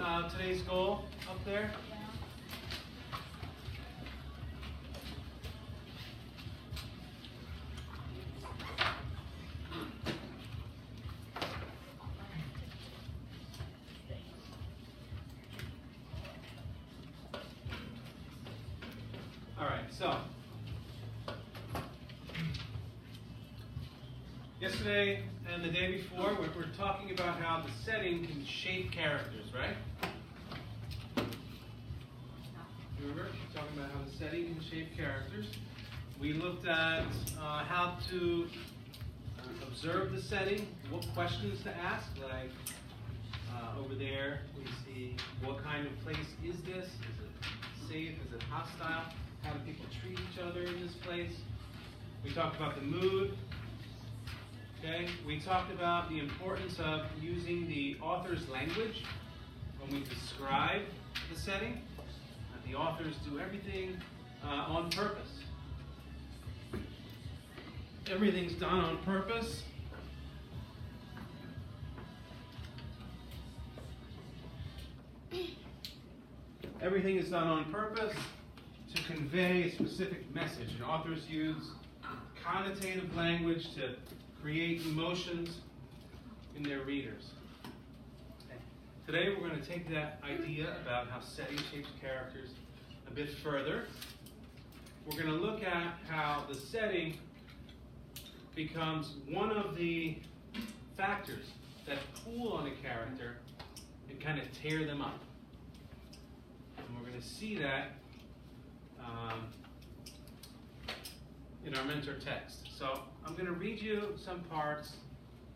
today's goal up there? All right, so yesterday and the day before, we're talking about how the setting can shape characters, right? Remember, we're talking about how the setting can shape characters. We looked at how to observe the setting, what questions to ask, like over there we see, what kind of place is this? Is it safe? Is it hostile? How do people treat each other in this place? We talked about the mood. Okay, we talked about the importance of using the author's language when we describe the setting. The authors do everything on purpose. Everything's done on purpose. Everything is done on purpose to convey a specific message. And authors use connotative language to create emotions in their readers. Okay. Today we're going to take that idea about how setting shapes characters a bit further. We're going to look at how the setting becomes one of the factors that pull on a character and kind of tear them up. And we're going to see that in our mentor text. So I'm going to read you some parts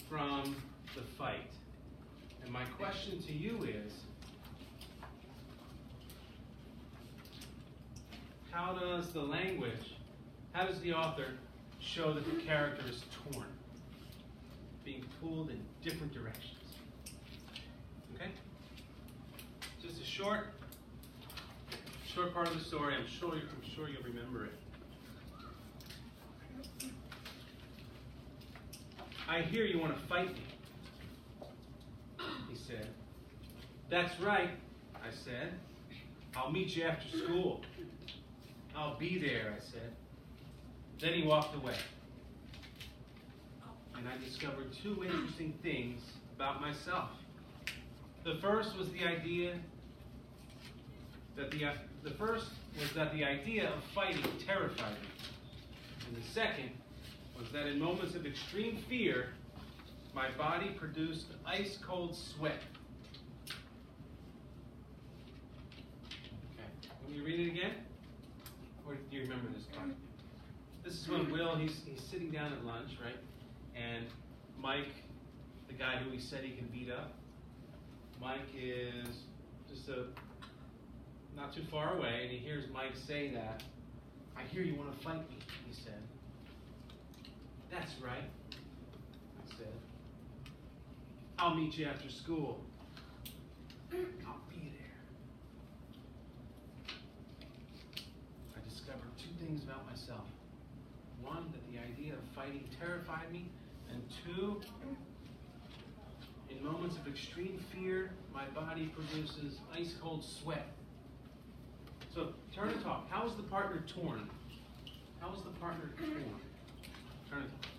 from the fight. And my question to you is, how does the language, how does the author show that the character is torn, being pulled in different directions? Okay? Just a short part of the story. I'm sure you'll remember it. I hear you want to fight me, he said. That's right, I said. I'll meet you after school. I'll be there, I said. Then he walked away. And I discovered two interesting things about myself. The first was the idea that the idea of fighting terrified me. And the second was that in moments of extreme fear, my body produced ice-cold sweat. Okay, let me read it again. Or do you remember this part? This is when Will, he's sitting down at lunch, right? And Mike, the guy who he said he can beat up, Mike is just not too far away, and he hears Mike say that. I hear you want to fight me, he said. That's right, I said. I'll meet you after school. I'll be there. I discovered two things about myself. One, that the idea of fighting terrified me. And two, in moments of extreme fear, my body produces ice-cold sweat. So, turn and talk. How is the partner torn? How is the partner torn? Turn and talk.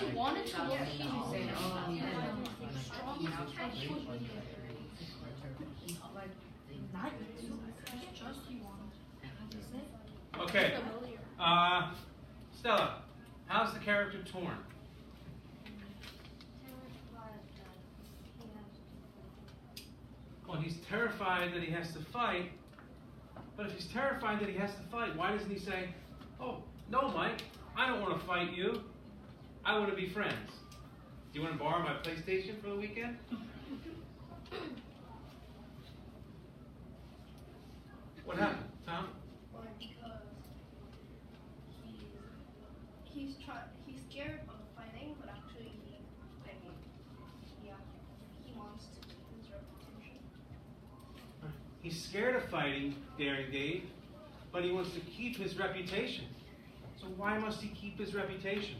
He wanted to look Okay. Stella, how's the character torn? Well, he's terrified that he has to fight, but if he's terrified that he has to fight, why doesn't he say, oh, no, Mike, I don't want to fight you. I want to be friends. Do you want to borrow my PlayStation for the weekend? What happened, Tom? Well, because he's scared of fighting, but actually he He's scared of fighting Daring Dave, but he wants to keep his reputation. So why must he keep his reputation?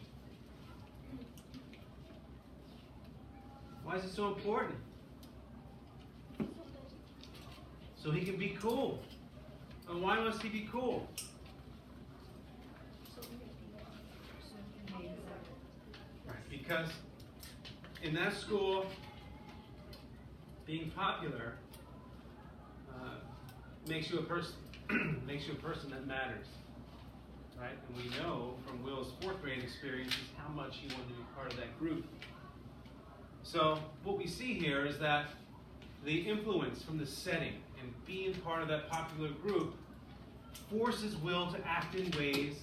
Why is it so important? So he can be cool. And why must he be cool? Right, because in that school, being popular makes you a person, makes you a person that matters, right? And we know from Will's 4th grade experiences how much he wanted to be part of that group. So what we see here is that the influence from the setting and being part of that popular group forces Will to act in ways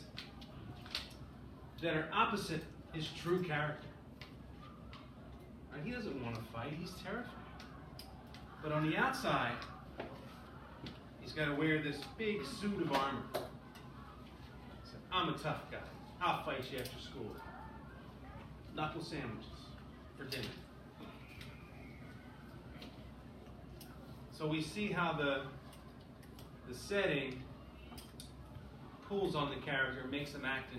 that are opposite his true character. Right? He doesn't want to fight, he's terrified. But on the outside, he's got to wear this big suit of armor. So, I'm a tough guy. I'll fight you after school. Knuckle sandwiches for dinner. So we see how the setting pulls on the character, makes them act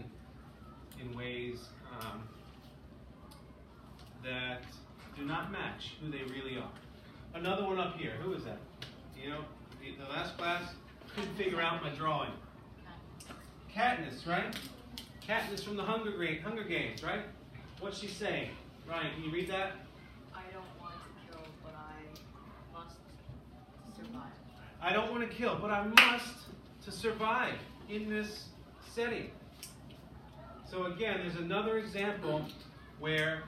in ways that do not match who they really are. Another one up here. Who is that? You know, the last class couldn't figure out my drawing. Katniss, right? Katniss from the Hunger Games, right? What's she saying? Ryan, can you read that? I don't want to kill, but I must survive. I don't want to kill, but I must to survive in this setting. So again, there's another example where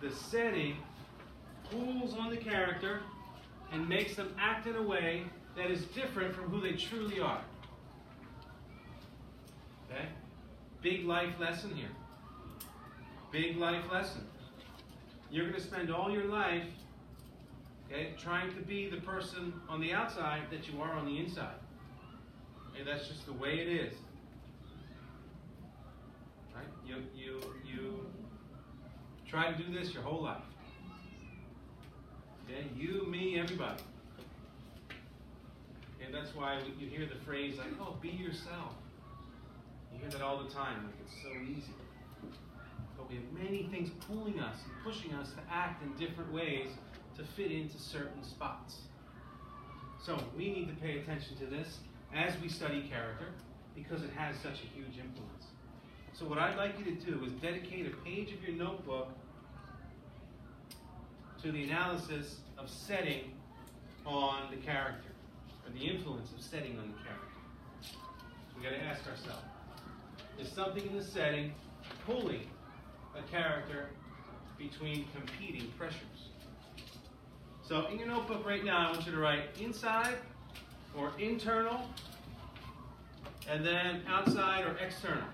the setting pulls on the character and makes them act in a way that is different from who they truly are. Okay? Big life lesson here. Big life lesson. You're going to spend all your life, okay, trying to be the person on the outside that you are on the inside. Okay, that's just the way it is. Right? You try to do this your whole life. Okay? You, me, everybody. And that's why you hear the phrase like, oh, be yourself. You hear that all the time, like it's so easy. But we have many things pulling us and pushing us to act in different ways to fit into certain spots. So we need to pay attention to this as we study character because it has such a huge influence. So what I'd like you to do is dedicate a page of your notebook to the analysis of setting on the character, or the influence of setting on the character. We've got to ask ourselves, is something in the setting pulling a character between competing pressures? So in your notebook right now, I want you to write inside or internal, and then outside or external.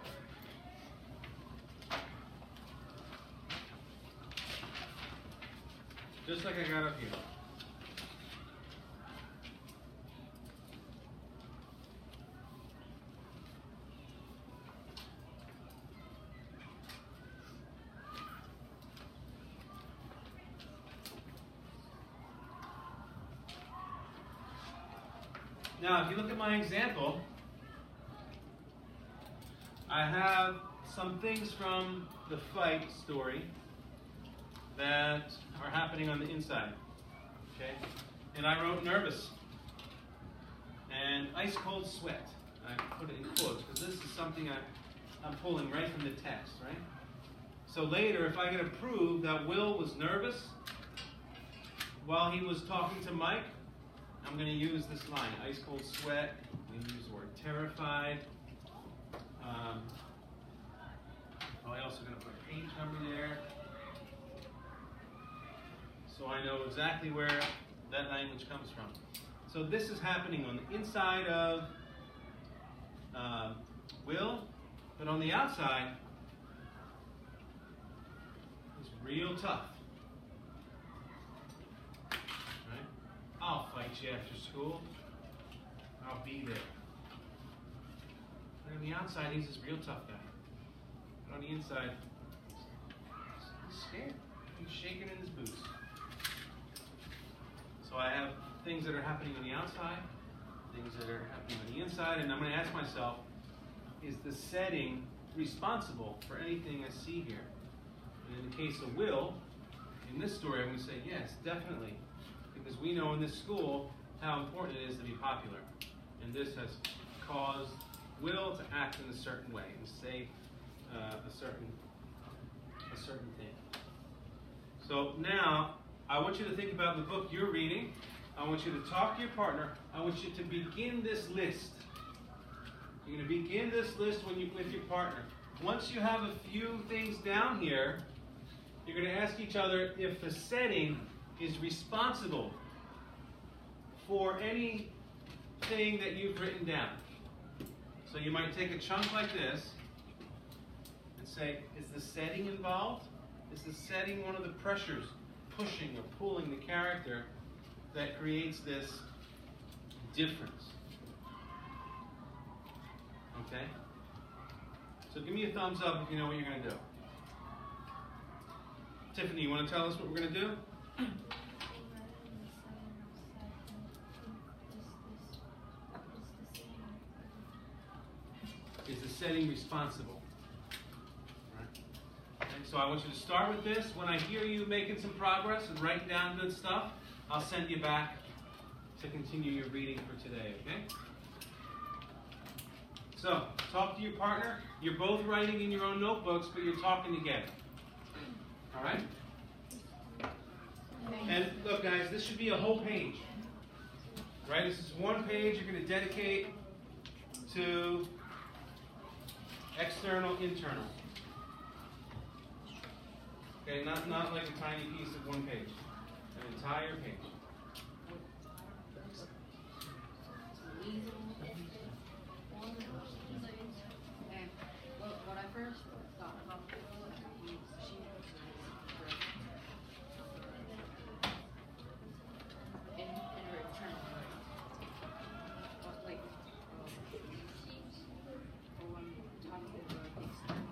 Just like I got up here. Now, if you look at my example, I have some things from the fight story that are happening on the inside. Okay? And I wrote nervous and ice cold sweat. I put it in quotes because this is something I'm pulling right from the text, right? So later, if I get to prove that Will was nervous while he was talking to Mike, I'm going to use this line, ice cold sweat. I'm going to use the word terrified. I'm also going to put a page number there, so I know exactly where that language comes from. So this is happening on the inside of Will, but on the outside, it's real tough. Right? I'll fight you after school. I'll be there. And on the outside, he's this real tough guy. But on the inside, he's scared. He's shaking in his boots. So I have things that are happening on the outside, things that are happening on the inside, and I'm going to ask myself, is the setting responsible for anything I see here? And in the case of Will, in this story, I'm going to say yes, definitely, because we know in this school how important it is to be popular, and this has caused Will to act in a certain way and say a certain thing. So now, I want you to think about the book you're reading. I want you to talk to your partner. I want you to begin this list. You're going to begin this list with your partner. Once you have a few things down here, you're going to ask each other if the setting is responsible for anything that you've written down. So you might take a chunk like this and say, is the setting involved? Is the setting one of the pressures pushing or pulling the character that creates this difference? Okay? So give me a thumbs up if you know what you're going to do. Tiffany, you want to tell us what we're going to do? Is the setting responsible? Right. Okay, so I want you to start with this. When I hear you making some progress and writing down good stuff, I'll send you back to continue your reading for today, okay? So, talk to your partner. You're both writing in your own notebooks, but you're talking together. All right? And look, guys, this should be a whole page. Right? This is one page you're going to dedicate to external, internal. Okay, not like a tiny piece of one page. An entire page. Okay. Well, what I first thought about she in her internal, like, or when talking about the external.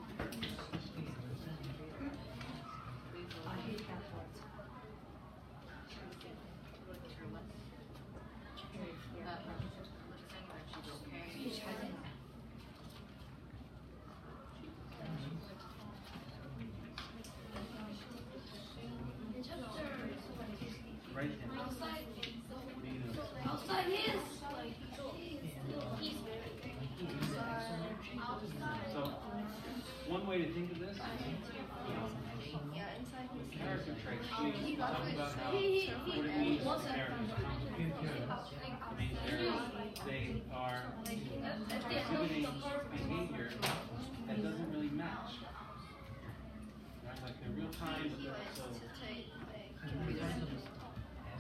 I hate that part. Right. Outside his. So, one way to think of this is Yeah, inside his. character traits. We talk about how what it means to characters. The main characters, they are exhibiting behavior that doesn't really match. Right? Like they're real time, but they're also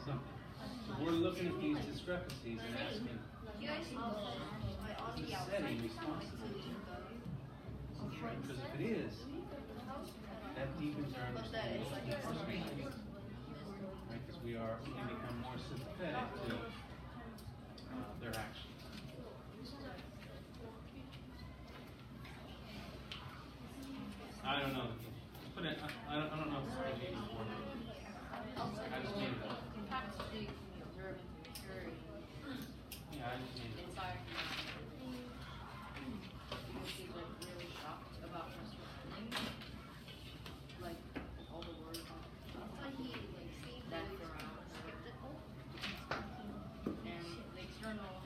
something. So we're looking at these discrepancies and asking, is the setting responsible? Because if it is, that deepens our understanding of the person. Right? Because we can become more sympathetic to their actions. I don't know. Put it. I don't know if it's going to be important. I just made it up. Yeah, I just made it up. Inside she's like really shocked about her surroundings, like all the words that surround her, and the external